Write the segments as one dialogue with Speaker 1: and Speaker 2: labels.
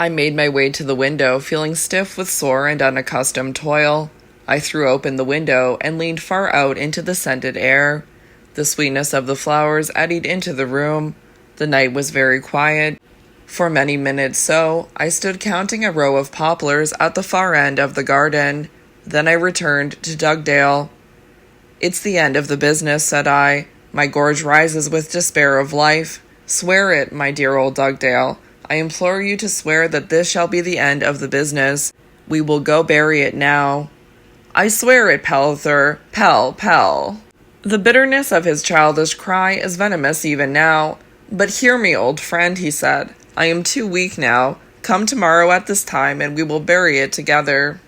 Speaker 1: I made my way to the window, feeling stiff with sore and unaccustomed toil. I threw open the window and leaned far out into the scented air. The sweetness of the flowers eddied into the room. The night was very quiet. For many minutes I stood counting a row of poplars at the far end of the garden. Then I returned to Dugdale. "It's the end of the business," said I. "My gorge rises with despair of life. Swear it, my dear old Dugdale. I implore you to swear that this shall be the end of the business. We will go bury it now." "I swear it, Pelther. Pell. The bitterness of his childish cry is venomous even now. "But hear me, old friend," he said. "I am too weak now. Come tomorrow at this time, and we will bury it together."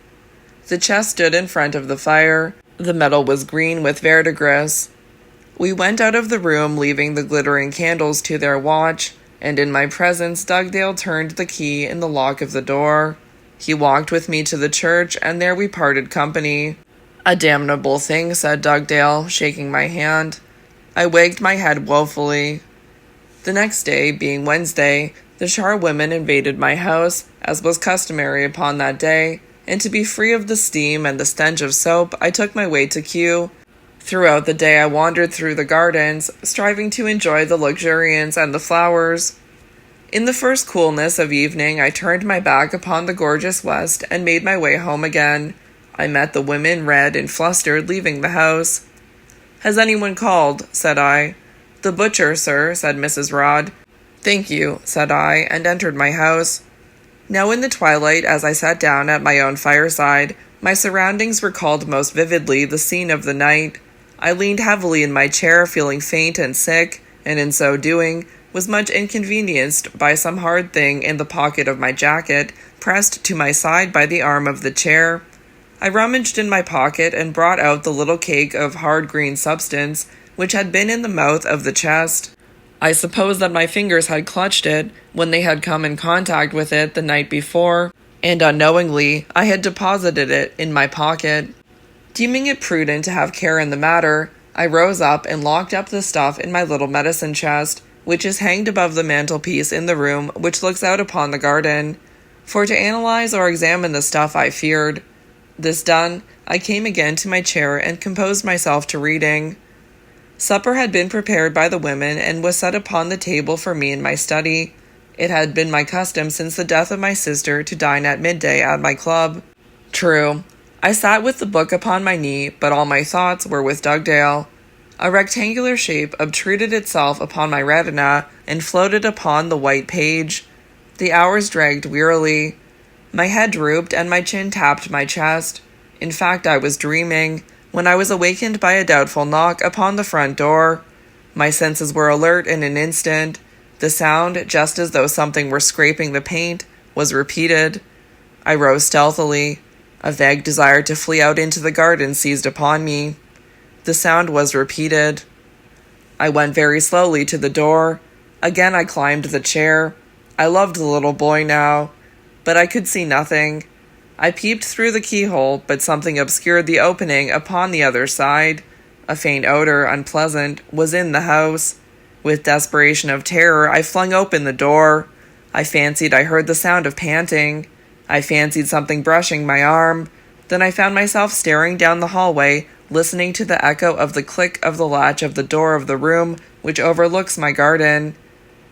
Speaker 1: The chest stood in front of the fire. The metal was green with verdigris. We went out of the room, leaving the glittering candles to their watch, and in my presence Dugdale turned the key in the lock of the door. He walked with me to the church, and there we parted company. "A damnable thing," said Dugdale, shaking my hand. I wagged my head woefully. The next day, being Wednesday, the charwomen invaded my house, as was customary upon that day, and to be free of the steam and the stench of soap, I took my way to Kew. Throughout the day I wandered through the gardens, striving to enjoy the luxuriance and the flowers. In the first coolness of evening, I turned my back upon the gorgeous west and made my way home again. I met the women, red and flustered, leaving the house. "Has anyone called?" said I. "The butcher, sir," said Mrs. Rodd. "Thank you," said I, and entered my house. Now in the twilight, as I sat down at my own fireside, my surroundings recalled most vividly the scene of the night. I leaned heavily in my chair, feeling faint and sick, and in so doing, was much inconvenienced by some hard thing in the pocket of my jacket, pressed to my side by the arm of the chair. I rummaged in my pocket and brought out the little cake of hard green substance, which had been in the mouth of the chest. I suppose that my fingers had clutched it when they had come in contact with it the night before, and unknowingly I had deposited it in my pocket. Deeming it prudent to have care in the matter, I rose up and locked up the stuff in my little medicine chest, which is hanged above the mantelpiece in the room which looks out upon the garden. For to analyze or examine the stuff I feared. This done, I came again to my chair and composed myself to reading. Supper had been prepared by the women and was set upon the table for me in my study. It had been my custom since the death of my sister to dine at midday at my club. True, I sat with the book upon my knee, but all my thoughts were with Dugdale. A rectangular shape obtruded itself upon my retina and floated upon the white page. The hours dragged wearily. My head drooped and my chin tapped my chest. In fact, I was dreaming, when I was awakened by a doubtful knock upon the front door. My senses were alert in an instant. The sound, just as though something were scraping the paint, was repeated. I rose stealthily. A vague desire to flee out into the garden seized upon me. The sound was repeated. I went very slowly to the door. Again I climbed the chair. I loved the little boy now, but I could see nothing. I peeped through the keyhole, but something obscured the opening upon the other side. A faint odor, unpleasant, was in the house. With desperation of terror, I flung open the door. I fancied I heard the sound of panting. I fancied something brushing my arm. Then I found myself staring down the hallway, listening to the echo of the click of the latch of the door of the room which overlooks my garden.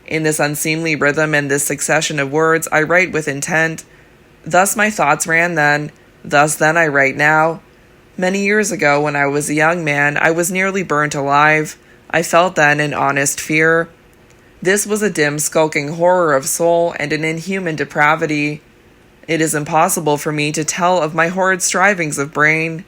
Speaker 1: In this unseemly rhythm and this succession of words I write with intent. Thus my thoughts ran then, thus then I write now. Many years ago, when I was a young man, I was nearly burnt alive. I felt then an honest fear. This was a dim, skulking horror of soul and an inhuman depravity. It is impossible for me to tell of my horrid strivings of brain.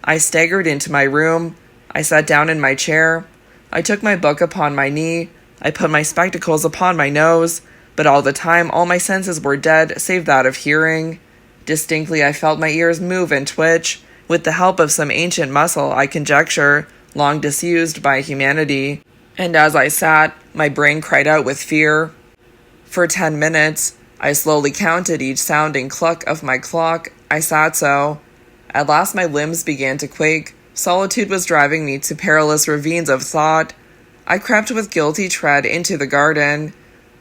Speaker 1: I staggered into my room. I sat down in my chair. I took my book upon my knee. I put my spectacles upon my nose, but all the time all my senses were dead, save that of hearing. Distinctly I felt my ears move and twitch, with the help of some ancient muscle, I conjecture, long disused by humanity. And as I sat, my brain cried out with fear. For 10 minutes, I slowly counted each sounding cluck of my clock. I sat so. At last my limbs began to quake. Solitude was driving me to perilous ravines of thought. I crept with guilty tread into the garden.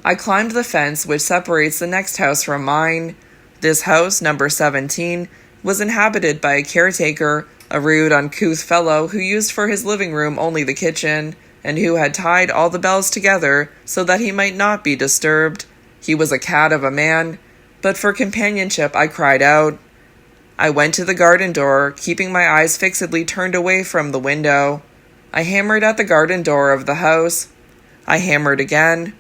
Speaker 1: I climbed the fence which separates the next house from mine. This house, number 17, was inhabited by a caretaker, a rude, uncouth fellow who used for his living room only the kitchen, and who had tied all the bells together so that he might not be disturbed. He was a cat of a man, but for companionship I cried out. I went to the garden door, keeping my eyes fixedly turned away from the window. I hammered at the garden door of the house. I hammered again.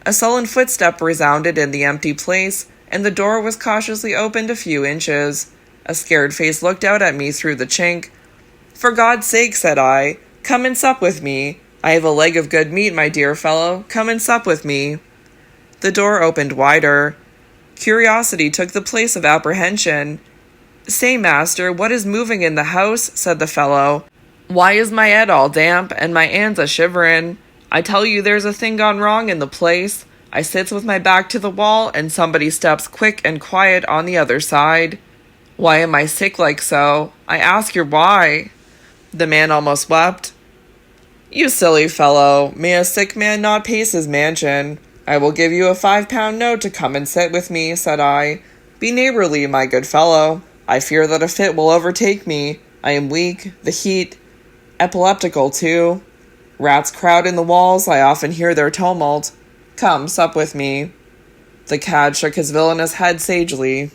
Speaker 1: A sullen footstep resounded in the empty place, and the door was cautiously opened a few inches. A scared face looked out at me through the chink. "For God's sake," said I, "come and sup with me. I have a leg of good meat, my dear fellow. Come and sup with me." The door opened wider. Curiosity took the place of apprehension. "Say, master, what is moving in the house?" said the fellow. "Why is my head all damp, and my 'ands a-shiverin'? I tell you there's a thing gone wrong in the place. I sits with my back to the wall, and somebody steps quick and quiet on the other side. Why am I sick like so? I ask you why." The man almost wept. "You silly fellow, may a sick man not pace his mansion? I will give you a 5-pound note to come and sit with me," said I. "Be neighborly, my good fellow. I fear that a fit will overtake me. I am weak, the heat, epileptical too. Rats crowd in the walls, I often hear their tumult. Come, sup with me." The cad shook his villainous head sagely.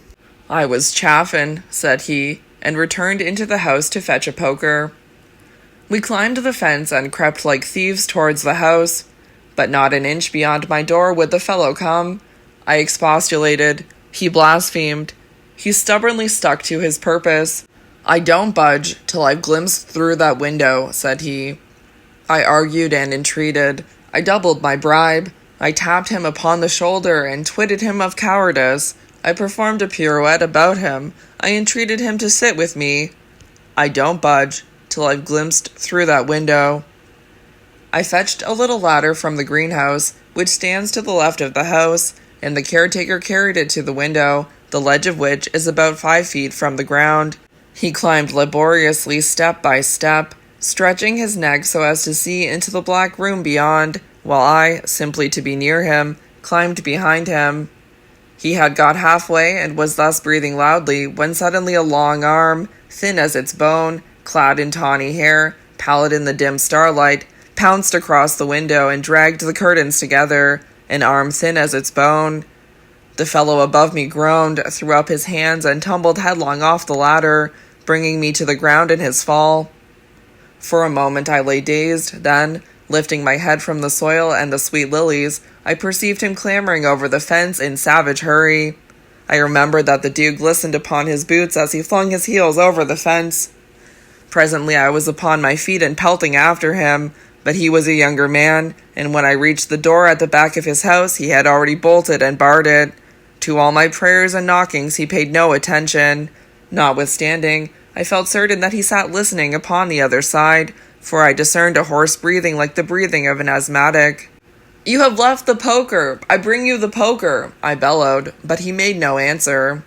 Speaker 1: "I was chaffin'," said he, and returned into the house to fetch a poker. We climbed the fence and crept like thieves towards the house, but not an inch beyond my door would the fellow come. I expostulated. He blasphemed. He stubbornly stuck to his purpose. "I don't budge till I've glimpsed through that window," said he. I argued and entreated. I doubled my bribe. I tapped him upon the shoulder and twitted him of cowardice. I performed a pirouette about him. I entreated him to sit with me. "I don't budge till I've glimpsed through that window." I fetched a little ladder from the greenhouse, which stands to the left of the house, and the caretaker carried it to the window, the ledge of which is about 5 feet from the ground. He climbed laboriously step by step, stretching his neck so as to see into the black room beyond, while I, simply to be near him, climbed behind him. He had got halfway and was thus breathing loudly when suddenly a long arm, thin as its bone, clad in tawny hair, pallid in the dim starlight, pounced across the window and dragged the curtains together, an arm thin as its bone. The fellow above me groaned, threw up his hands, and tumbled headlong off the ladder, bringing me to the ground in his fall. For a moment I lay dazed, then, lifting my head from the soil and the sweet lilies, I perceived him clambering over the fence in savage hurry. I remembered that the dew glistened upon his boots as he flung his heels over the fence. Presently I was upon my feet and pelting after him, but he was a younger man, and when I reached the door at the back of his house he had already bolted and barred it. To all my prayers and knockings he paid no attention. Notwithstanding, I felt certain that he sat listening upon the other side, for I discerned a hoarse breathing like the breathing of an asthmatic. "You have left the poker! I bring you the poker!" I bellowed, but he made no answer.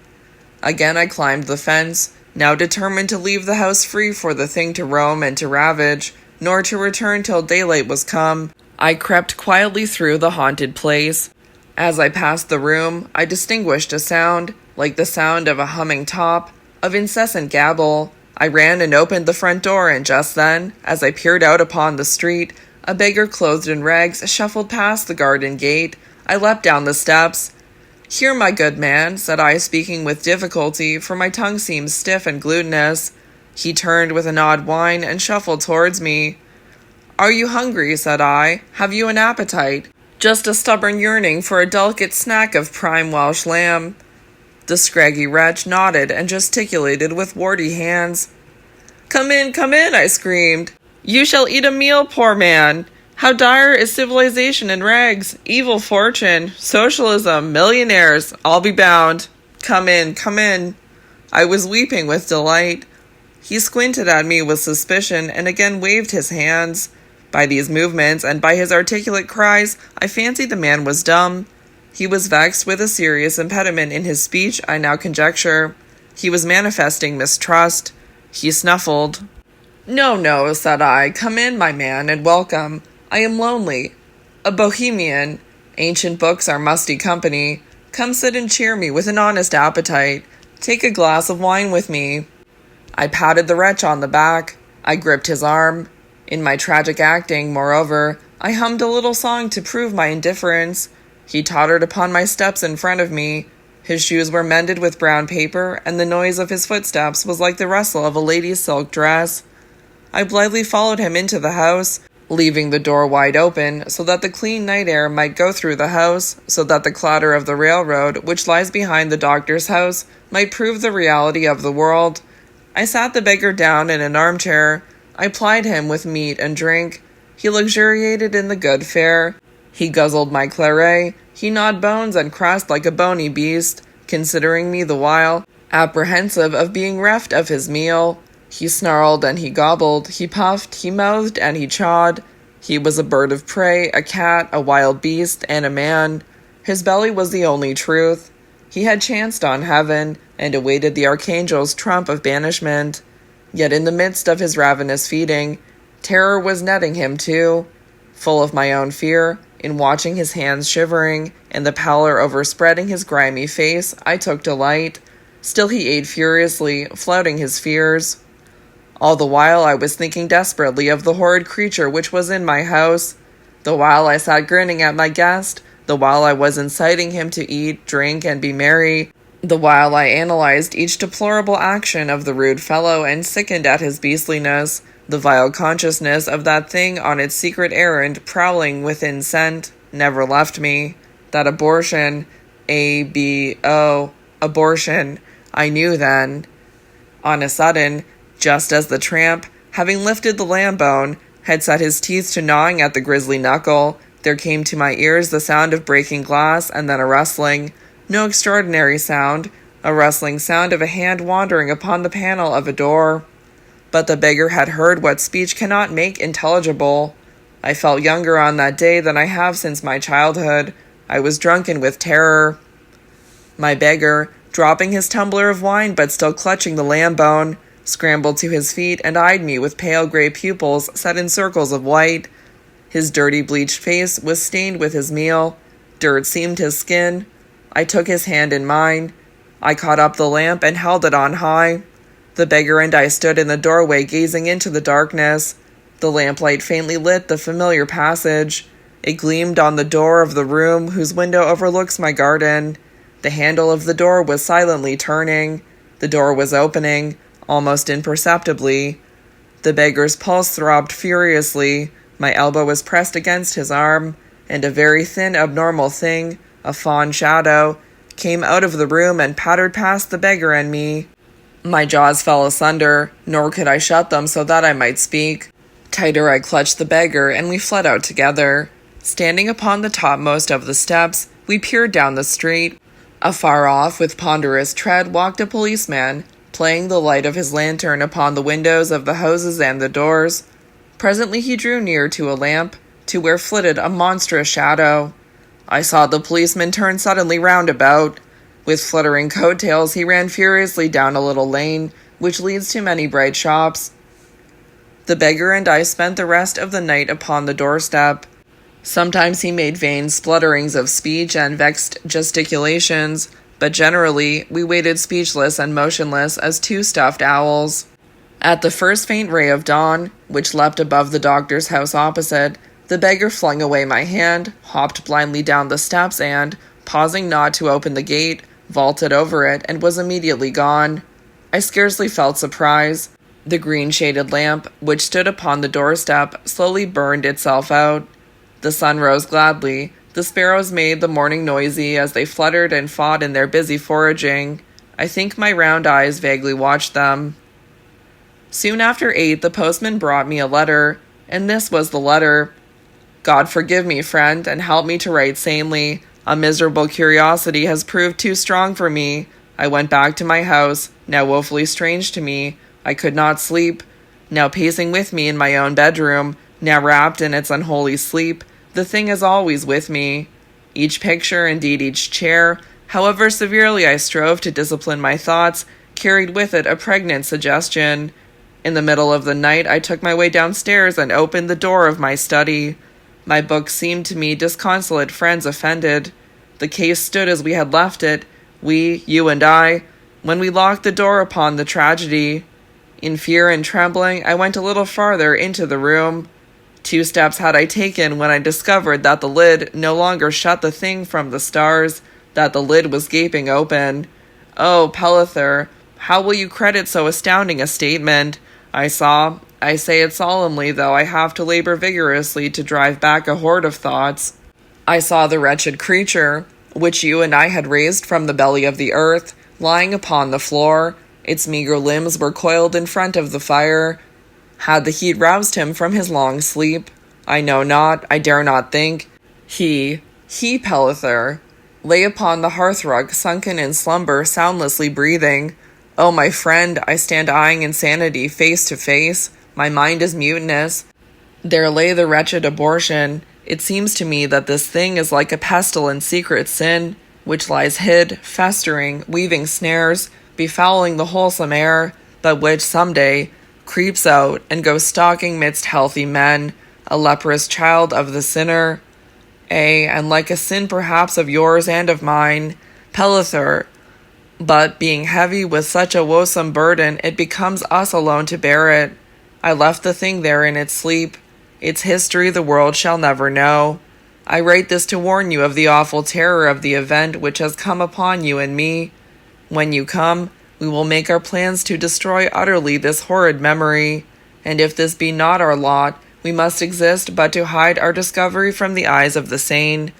Speaker 1: Again I climbed the fence, now determined to leave the house free for the thing to roam and to ravage, nor to return till daylight was come. I crept quietly through the haunted place. As I passed the room, I distinguished a sound, like the sound of a humming top, of incessant gabble. I ran and opened the front door, and just then, as I peered out upon the street, a beggar clothed in rags shuffled past the garden gate. I leapt down the steps. "Here, my good man," said I, speaking with difficulty, for my tongue seemed stiff and glutinous. He turned with an odd whine and shuffled towards me. "Are you hungry?" said I. "Have you an appetite?" "Just a stubborn yearning for a delicate snack of prime Welsh lamb." The scraggy wretch nodded and gesticulated with warty hands. Come in, I screamed. "You shall eat a meal, poor man. How dire is civilization in rags, evil fortune, socialism, millionaires, I'll be bound. Come in. I was weeping with delight. He squinted at me with suspicion and again waved his hands. By these movements and by his articulate cries, I fancied the man was dumb. He was vexed with a serious impediment in his speech, I now conjecture. He was manifesting mistrust. He snuffled. No, said I. Come in, my man, and welcome. I am lonely. A bohemian. Ancient books are musty company. Come sit and cheer me with an honest appetite. Take a glass of wine with me. I patted the wretch on the back. I gripped his arm. In my tragic acting, moreover, I hummed a little song to prove my indifference. He tottered upon my steps in front of me. His shoes were mended with brown paper, and the noise of his footsteps was like the rustle of a lady's silk dress. I blithely followed him into the house, leaving the door wide open so that the clean night air might go through the house, so that the clatter of the railroad, which lies behind the doctor's house, might prove the reality of the world. I sat the beggar down in an armchair. I plied him with meat and drink. He luxuriated in the good fare. He guzzled my claret. He gnawed bones and crust like a bony beast, considering me the while, apprehensive of being reft of his meal. He snarled and he gobbled, he puffed, he mouthed and he chawed. He was a bird of prey, a cat, a wild beast, and a man. His belly was the only truth. He had chanced on heaven, and awaited the archangel's trump of banishment. Yet in the midst of his ravenous feeding, terror was netting him too. Full of my own fear, in watching his hands shivering, and the pallor overspreading his grimy face, I took delight. Still he ate furiously, flouting his fears. All the while I was thinking desperately of the horrid creature which was in my house. The while I sat grinning at my guest, the while I was inciting him to eat, drink, and be merry, the while I analyzed each deplorable action of the rude fellow and sickened at his beastliness, the vile consciousness of that thing on its secret errand prowling within scent never left me. That abortion, abortion, I knew then. On a sudden, just as the tramp, having lifted the lamb bone, had set his teeth to gnawing at the grisly knuckle, there came to my ears the sound of breaking glass and then a rustling. No extraordinary sound, a rustling sound of a hand wandering upon the panel of a door. But the beggar had heard what speech cannot make intelligible. I felt younger on that day than I have since my childhood. I was drunken with terror. My beggar, dropping his tumbler of wine but still clutching the lamb bone, scrambled to his feet and eyed me with pale gray pupils set in circles of white. His dirty bleached face was stained with his meal. Dirt seamed his skin. I took his hand in mine. I caught up the lamp and held it on high. The beggar and I stood in the doorway gazing into the darkness. The lamplight faintly lit the familiar passage. It gleamed on the door of the room whose window overlooks my garden. The handle of the door was silently turning. The door was opening, almost imperceptibly. The beggar's pulse throbbed furiously. My elbow was pressed against his arm, and a very thin, abnormal thing, a fawn shadow, came out of the room and pattered past the beggar and me. My jaws fell asunder, nor could I shut them so that I might speak. Tighter I clutched the beggar, and we fled out together. Standing upon the topmost of the steps, we peered down the street. Afar off, with ponderous tread, walked a policeman, playing the light of his lantern upon the windows of the houses and the doors. Presently he drew near to a lamp, to where flitted a monstrous shadow. I saw the policeman turn suddenly round about. With fluttering coattails he ran furiously down a little lane, which leads to many bright shops. The beggar and I spent the rest of the night upon the doorstep. Sometimes he made vain splutterings of speech and vexed gesticulations, but generally we waited speechless and motionless as two stuffed owls. At the first faint ray of dawn, which leapt above the doctor's house opposite, the beggar flung away my hand, hopped blindly down the steps and, pausing not to open the gate, vaulted over it and was immediately gone. I scarcely felt surprise. The green-shaded lamp, which stood upon the doorstep, slowly burned itself out. The sun rose gladly. The sparrows made the morning noisy as they fluttered and fought in their busy foraging. I think my round eyes vaguely watched them. Soon after 8, the postman brought me a letter, and this was the letter. God forgive me, friend, and help me to write sanely. A miserable curiosity has proved too strong for me. I went back to my house, now woefully strange to me. I could not sleep. Now pacing with me in my own bedroom, now wrapped in its unholy sleep, the thing is always with me. Each picture, indeed each chair, however severely I strove to discipline my thoughts, carried with it a pregnant suggestion. In the middle of the night I took my way downstairs and opened the door of my study. My book seemed to me disconsolate friends offended. The case stood as we had left it, we, you and I, when we locked the door upon the tragedy. In fear and trembling, I went a little farther into the room. 2 steps had I taken when I discovered that the lid no longer shut the thing from the stars, that the lid was gaping open. Oh, Pelither, how will you credit so astounding a statement? I say it solemnly, though I have to labor vigorously to drive back a horde of thoughts. I saw the wretched creature, which you and I had raised from the belly of the earth, lying upon the floor. Its meager limbs were coiled in front of the fire. Had the heat roused him from his long sleep? I know not, I dare not think. He, Pelither, lay upon the hearthrug, sunken in slumber, soundlessly breathing. Oh, my friend, I stand eyeing insanity face to face. My mind is mutinous. There lay the wretched abortion. It seems to me that this thing is like a pestilent secret sin, which lies hid, festering, weaving snares, befouling the wholesome air, but which some day creeps out and goes stalking midst healthy men, a leprous child of the sinner. And like a sin perhaps of yours and of mine, Pelither, but being heavy with such a woesome burden, it becomes us alone to bear it. I left the thing there in its sleep. Its history the world shall never know. I write this to warn you of the awful terror of the event which has come upon you and me. When you come, we will make our plans to destroy utterly this horrid memory, and if this be not our lot, we must exist but to hide our discovery from the eyes of the sane.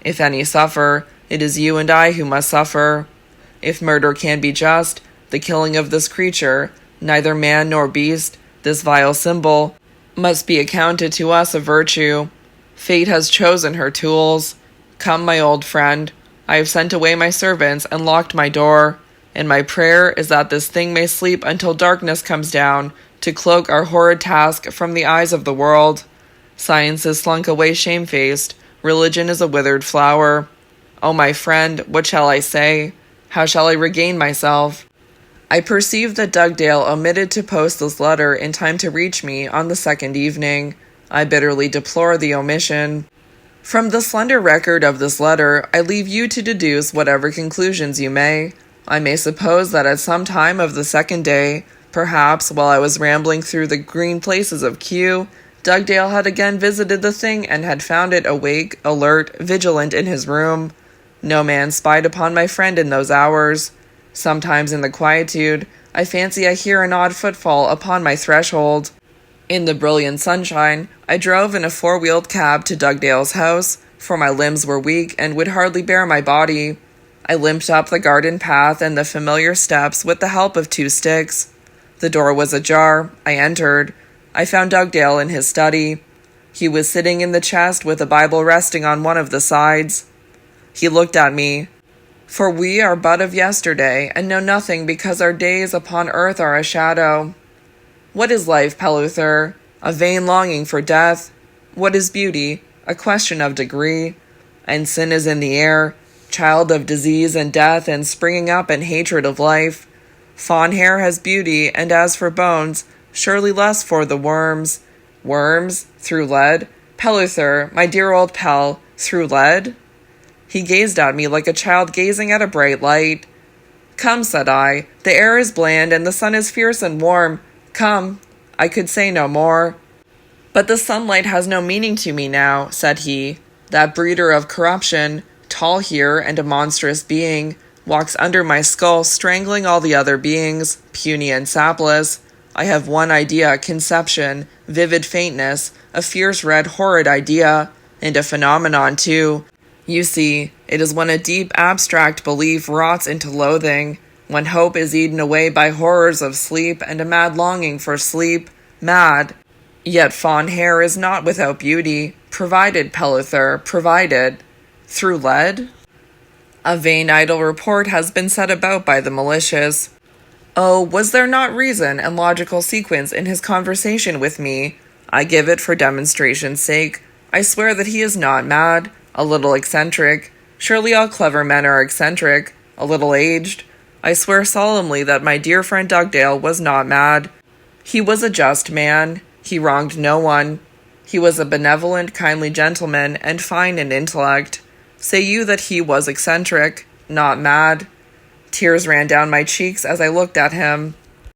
Speaker 1: If any suffer, it is you and I who must suffer. If murder can be just, the killing of this creature, neither man nor beast, this vile symbol, must be accounted to us a virtue. Fate has chosen her tools. Come, my old friend, I have sent away my servants and locked my door, and my prayer is that this thing may sleep until darkness comes down to cloak our horrid task from the eyes of the world. Science is slunk away shamefaced. Religion is a withered flower. Oh, my friend, what shall I say? How shall I regain myself? I perceive that Dugdale omitted to post this letter in time to reach me on the second evening. I bitterly deplore the omission. From the slender record of this letter, I leave you to deduce whatever conclusions you may. I may suppose that at some time of the second day, perhaps while I was rambling through the green places of Kew, Dugdale had again visited the thing and had found it awake, alert, vigilant in his room. No man spied upon my friend in those hours. Sometimes in the quietude, I fancy I hear an odd footfall upon my threshold. In the brilliant sunshine, I drove in a 4-wheeled cab to Dugdale's house, for my limbs were weak and would hardly bear my body. I limped up the garden path and the familiar steps with the help of 2 sticks. The door was ajar. I entered. I found Dugdale in his study. He was sitting in the chest with a Bible resting on one of the sides. He looked at me. For we are but of yesterday, and know nothing because our days upon earth are a shadow. What is life, Pelither? A vain longing for death. What is beauty? A question of degree. And sin is in the air, child of disease and death, and springing up in hatred of life. Fawn hair has beauty, and as for bones, surely less for the worms. Worms? Through lead? Pelither, my dear old Pel, through lead? He gazed at me like a child gazing at a bright light. Come, said I, the air is bland and the sun is fierce and warm. Come. I could say no more. But the sunlight has no meaning to me now, said he. That breeder of corruption, tall here and a monstrous being, walks under my skull, strangling all the other beings, puny and sapless. I have one idea, conception, vivid faintness, a fierce red horrid idea, and a phenomenon too. You see, it is when a deep abstract belief rots into loathing, when hope is eaten away by horrors of sleep and a mad longing for sleep, mad. Yet fawn hair is not without beauty, provided, Pelither, provided. Through lead? A vain idle report has been set about by the malicious. Oh, was there not reason and logical sequence in his conversation with me? I give it for demonstration's sake. I swear that he is not mad. A little eccentric. Surely all clever men are eccentric. A little aged. I swear solemnly that my dear friend Dugdale was not mad. He was a just man. He wronged no one. He was a benevolent, kindly gentleman, and fine in intellect. Say you that he was eccentric, not mad. Tears ran down my cheeks as I looked at him.